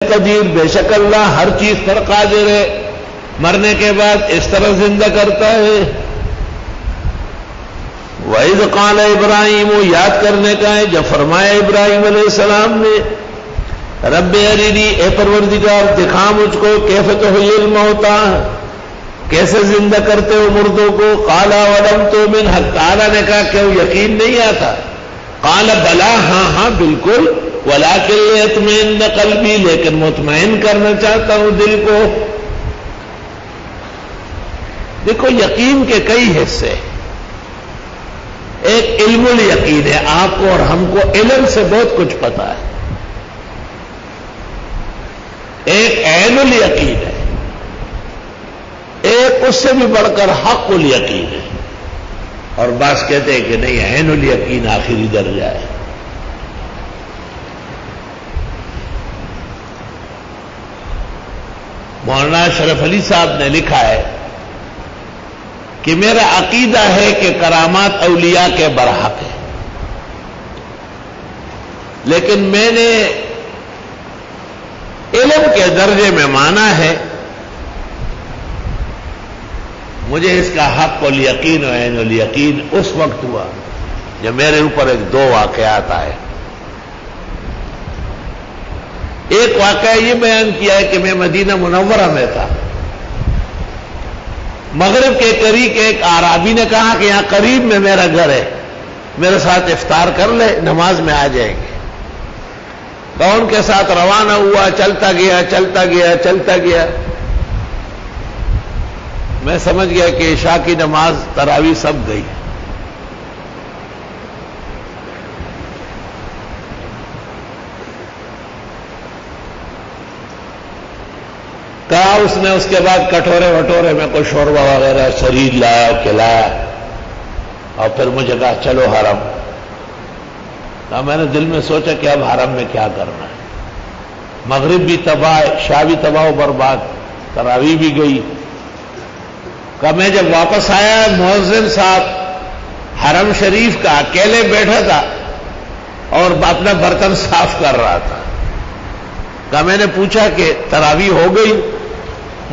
قدیر، بے شک اللہ ہر چیز پر قادر ہے، مرنے کے بعد اس طرح زندہ کرتا ہے۔ وَإِذْ قَالَ إِبْرَاهِيمُ، یاد کرنے کا ہے جب فرمایا ابراہیم علیہ السلام نے، رب ارینی، اے پروردگار دکھا مجھ کو، کیف تحیی الموتیٰ، کیسے زندہ کرتے ہو مردوں کو۔ قَالَ وَلَمْ تُؤْمِنْ، حق تعالیٰ نے کہا کہ وہ یقین نہیں آتا۔ قَالَ بَلَا، ہاں بالکل، وَلَٰكِن لِيَطْمَئِنَّ قَلْبِي، لیکن مطمئن کرنا چاہتا ہوں دل کو۔ دیکھو یقین کے کئی حصے، ایک علم الیقین ہے، آپ کو اور ہم کو علم سے بہت کچھ پتا ہے، ایک عین الیقین ہے، ایک اس سے بھی بڑھ کر حق الیقین ہے، اور بعض کہتے ہیں کہ نہیں، عین الیقین آخری درجہ ہے۔ مولانا اشرف علی صاحب نے لکھا ہے کہ میرا عقیدہ ہے کہ کرامات اولیاء کے برحق ہے، لیکن میں نے علم کے درجے میں مانا ہے، مجھے اس کا حق الیقین و عین الیقین اس وقت ہوا جب میرے اوپر ایک دو واقعات آئے۔ ایک واقعہ یہ بیان کیا ہے کہ میں مدینہ منورہ میں تھا، مغرب کے قریب ایک اعرابی نے کہا کہ یہاں قریب میں میرا گھر ہے، میرے ساتھ افطار کر لے، نماز میں آ جائیں گے۔ تو ان کے ساتھ روانہ ہوا، چلتا گیا، میں سمجھ گیا کہ عشاء کی نماز، تراویح سب گئی۔ کہا اس نے اس کے بعد کٹورے وٹورے میں کوئی شوربہ وغیرہ شریر لایا، کھلایا، اور پھر مجھے کہا چلو حرم۔ کہا میں نے دل میں سوچا کہ اب حرم میں کیا کرنا ہے، مغرب بھی تباہ، عشاء بھی تباہ و برباد، تراویح بھی گئی۔ کہا میں جب واپس آیا، مؤذن صاحب حرم شریف کا اکیلے بیٹھا تھا اور اپنا برتن صاف کر رہا تھا۔ کہا میں نے پوچھا کہ تراویح ہو گئی؟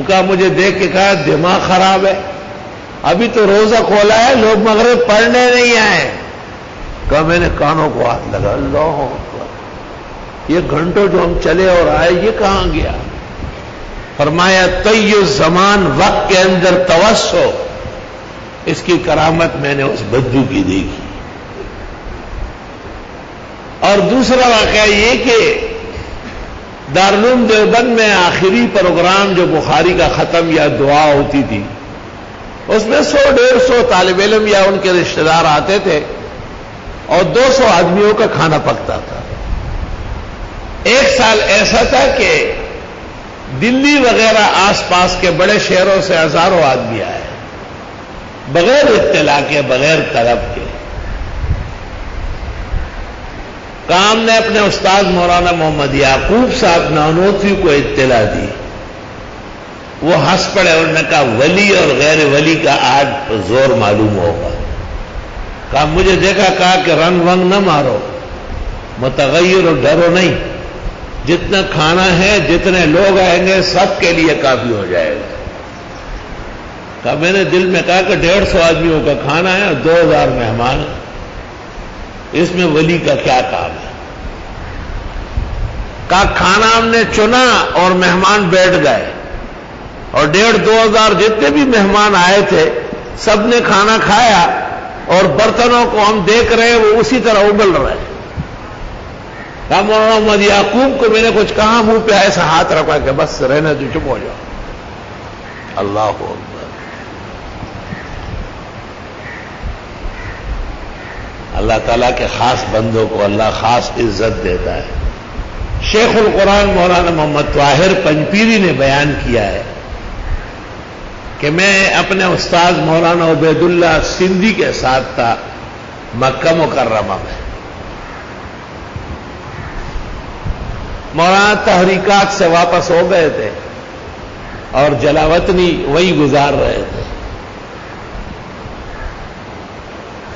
کہا مجھے دیکھ کے کہا دماغ خراب ہے، ابھی تو روزہ کھولا ہے، لوگ مغرب پڑھنے نہیں آئے۔ کہا میں نے کانوں کو ہاتھ لگا، اللہ اکبر، یہ گھنٹوں جو ہم چلے اور آئے یہ کہاں گیا؟ فرمایا طی الزمان، وقت کے اندر توسع، اس کی کرامت میں نے اس بدو کی دیکھی۔ اور دوسرا واقعہ یہ کہ دارالعلوم دیوبند میں آخری پروگرام جو بخاری کا ختم یا دعا ہوتی تھی، اس میں 100-150 طالب علم یا ان کے رشتہ دار آتے تھے اور 200 آدمیوں کا کھانا پکتا تھا۔ ایک سال ایسا تھا کہ دلی وغیرہ آس پاس کے بڑے شہروں سے ہزاروں آدمی آئے، بغیر اطلاع کے، بغیر طلب کے۔ کام نے اپنے استاد مولانا محمد یعقوب صاحب نانوتوی کو اطلاع دی، وہ ہنس پڑے، انہوں نے کہا ولی اور غیر ولی کا آج زور معلوم ہوگا۔ کہا مجھے دیکھا، کہا کہ رنگ ونگ نہ مارو، متغیر اور ڈرو نہیں، جتنا کھانا ہے، جتنے لوگ آئیں گے سب کے لیے کافی ہو جائے گا۔ کہا میں نے دل میں کہا کہ 150 آدمیوں کا کھانا ہے اور 2000 مہمان ہیں، اس میں ولی کا کیا کام ہے؟ کہا کھانا ہم نے چنا اور مہمان بیٹھ گئے، اور 1500-2000 جتنے بھی مہمان آئے تھے سب نے کھانا کھایا، اور برتنوں کو ہم دیکھ رہے ہیں وہ اسی طرح ابل رہے ہیں۔ کہا مولانا محمد یعقوب کو میں نے کچھ کہا، منہ پہ ایسا ہاتھ رکھا کہ بس رہنا تو چپ ہو جاؤ۔ اللہ اکبر۔ اللہ تعالیٰ کے خاص بندوں کو اللہ خاص عزت دیتا ہے۔ شیخ القرآن مولانا محمد طاہر پنجپیری نے بیان کیا ہے کہ میں اپنے استاد مولانا عبید اللہ سندھی کے ساتھ تھا مکہ مکرمہ میں۔ مولانا تحریکات سے واپس ہو گئے تھے اور جلاوطنی وہی گزار رہے تھے۔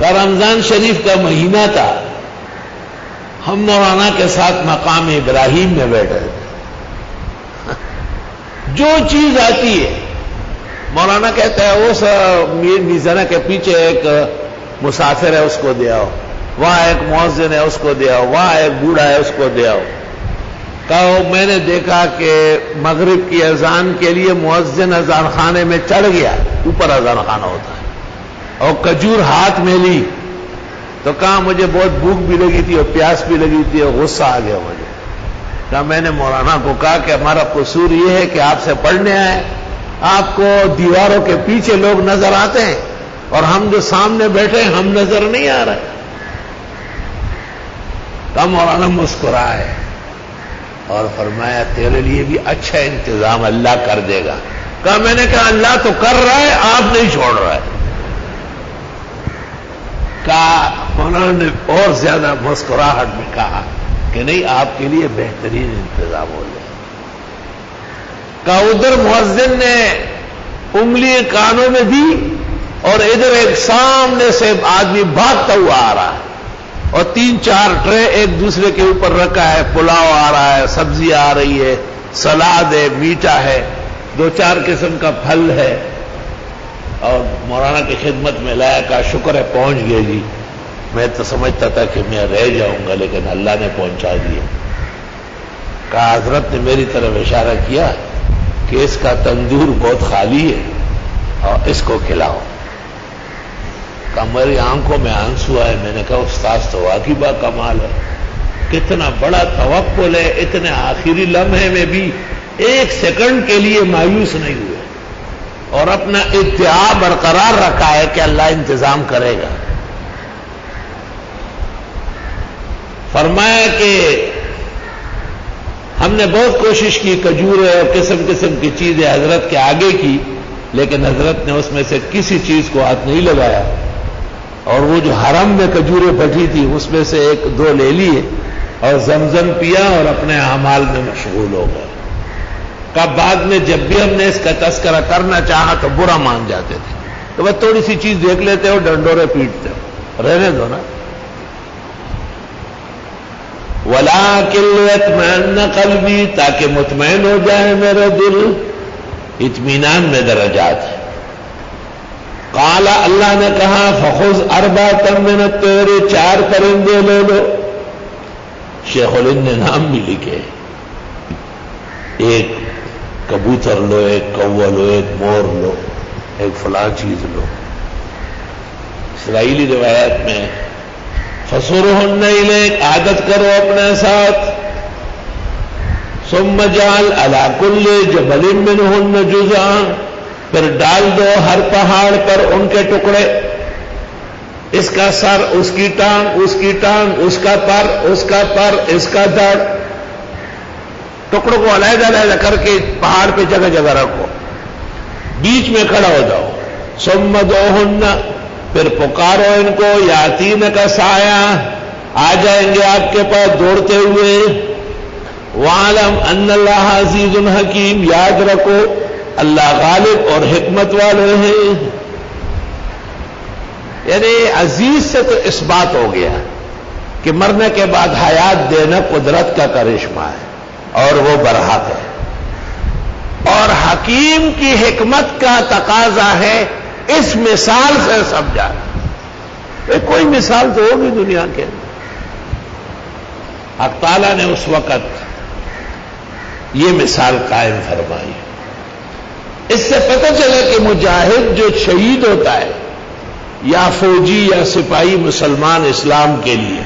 رمضان شریف کا مہینہ تھا، ہم مولانا کے ساتھ مقام ابراہیم میں بیٹھے تھے۔ جو چیز آتی ہے. مولانا کہتا ہے اس میزانہ کے پیچھے ایک مسافر ہے اس کو دے آؤ, وہاں ایک مؤذن ہے اس کو دے آؤ, وہاں ایک بوڑھا ہے اس کو دے آؤ. کہو میں نے دیکھا کہ مغرب کی اذان کے لیے مؤذن اذان خانے میں چڑھ گیا, اوپر اذان خانہ ہوتا ہے, اور کھجور ہاتھ میں لی تو کہا مجھے بہت بھوک بھی لگی تھی اور پیاس بھی لگی تھی اور غصہ آ گیا مجھے. کہا میں نے مولانا کو کہا کہ ہمارا قصور یہ ہے کہ آپ سے پڑھنے آئے, آپ کو دیواروں کے پیچھے لوگ نظر آتے ہیں اور ہم جو سامنے بیٹھے ہیں ہم نظر نہیں آ رہے. کہا مولانا مسکرائے اور فرمایا تیرے لیے بھی اچھا انتظام اللہ کر دے گا. کہا میں نے کہا اللہ تو کر رہا ہے, آپ نہیں چھوڑ رہا ہے. کہا مولانا نے اور زیادہ مسکراہٹ میں کہا کہ نہیں آپ کے لیے بہترین انتظام ہو جائے. کہا ادھر مؤذن نے انگلی کانوں میں دی اور ادھر ایک سامنے سے آدمی بھاگتا ہوا آ رہا ہے اور 3-4 ٹرے ایک دوسرے کے اوپر رکھا ہے, پلاؤ آ رہا ہے, سبزی آ رہی ہے, سلاد ہے, میٹھا ہے, 2-4 قسم کا پھل ہے. اور مولانا کی خدمت میں لایا, کہا شکر ہے پہنچ گئے جی, میں تو سمجھتا تھا کہ میں رہ جاؤں گا لیکن اللہ نے پہنچا دیا. کہا حضرت نے میری طرف اشارہ کیا کہ اس کا تندور بہت خالی ہے اور اس کو کھلاؤ. کہا میری آنکھوں میں آنسو آئے. میں نے کہا استاذ تو واقعی با کمال ہے, کتنا بڑا توکل ہے, اتنے آخری لمحے میں بھی 1 سیکنڈ کے لیے مایوس نہیں ہوئے اور اپنا ادعا برقرار رکھا ہے کہ اللہ انتظام کرے گا. فرمایا کہ ہم نے بہت کوشش کی, کھجورے اور قسم قسم کی چیزیں حضرت کے آگے کی, لیکن حضرت نے اس میں سے کسی چیز کو ہاتھ نہیں لگایا. اور وہ جو حرم میں کھجوریں پھٹی تھی اس میں سے 1-2 لے لیے اور زمزم پیا اور اپنے اعمال میں مشغول ہو گئے. کب بعد میں جب بھی ہم نے اس کا تذکرہ کرنا چاہا تو برا مان جاتے تھے, تو بس تھوڑی سی چیز دیکھ لیتے ہو ڈنڈورے پیٹتے ہو, رہنے دو نا. وَلَٰكِن لِيَطْمَئِنَّ قَلْبِي, تاکہ مطمئن ہو جائے میرا دل. اطمینان میں درجات ہے. قال, اللہ نے کہا فخذ 4 من الطير, 4 پرندے لے لو. شیخ الہند نے نام بھی لکھے, ایک کبوتر لو, ایک کوّا لو, ایک مور لو, ایک فلاں چیز لو. اسرائیلی روایت میں فَصُرْهُنَّ إِلَيْكَ, عادت کرو اپنے ساتھ. ثُمَّ اجْعَلْ عَلَىٰ كُلِّ جَبَلٍ مِّنْهُنَّ جُزْءًا, پھر ڈال دو ہر پہاڑ پر ان کے ٹکڑے, اس کا سر, اس کی ٹانگ, اس کی ٹانگ, اس کا پر, اس کا پر, اس کا دڑ. ٹکڑوں کو علیحدہ علیحدہ کر کے پہاڑ پہ جگہ جگہ رکھو, بیچ میں کھڑا ہو جاؤ. ثُمَّ ادْعُوهُنَّ, پھر پکارو ان کو. یاتین کا سایہ, آ جائیں گے آپ کے پاس دوڑتے ہوئے. وَاعْلَمْ أَنَّ اللَّهَ عَزِيزٌ حَكِيمٌ, یاد رکھو اللہ غالب اور حکمت والے ہیں. یعنی عزیز سے تو اس بات ہو گیا کہ مرنے کے بعد حیات دینا قدرت کا کرشمہ ہے اور وہ برحق ہے, اور حکیم کی حکمت کا تقاضا ہے اس مثال سے سمجھا. کوئی مثال تو ہوگی دنیا کے. حق تعالیٰ نے اس وقت یہ مثال قائم فرمائی. اس سے پتہ چلا کہ مجاہد جو شہید ہوتا ہے یا فوجی یا سپاہی مسلمان اسلام کے لیے,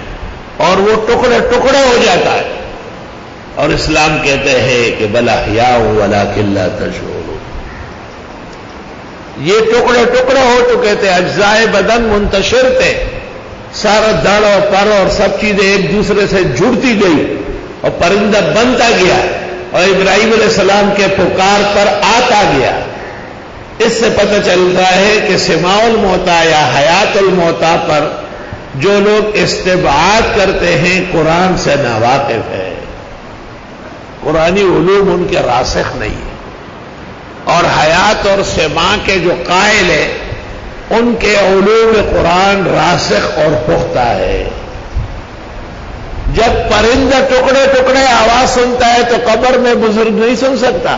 اور وہ ٹکڑے ٹکڑے ہو جاتا ہے, اور اسلام کہتے ہیں کہ بل احیاء ولکن لا تشعرون, یہ ٹکڑے ٹکڑے ہو چکے تھے, اجزائے بدن منتشر تھے, سارا دڑ اور پر اور سب چیزیں ایک دوسرے سے جڑتی گئی اور پرندہ بنتا گیا اور ابراہیم علیہ السلام کے پکار پر آتا گیا. اس سے پتہ چلتا ہے کہ سماع الموتیٰ یا حیات الموتیٰ پر جو لوگ استبعاد کرتے ہیں قرآن سے ناواقف ہے, قرآنی علوم ان کے راسخ نہیں ہے, اور حیات اور سماع کے جو قائل ہیں ان کے علوم قرآن راسخ اور پختہ ہے. جب پرندہ ٹکڑے ٹکڑے آواز سنتا ہے تو قبر میں بزرگ نہیں سن سکتا,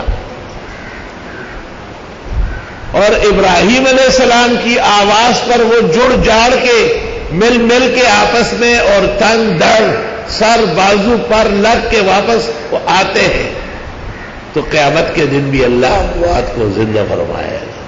اور ابراہیم علیہ السلام کی آواز پر وہ جڑ جاڑ کے مل مل کے آپس میں اور تن دڑ سر بازو پر لگ کے واپس وہ آتے ہیں، تو قیامت کے دن بھی اللہ اموات کو زندہ فرمائے گا۔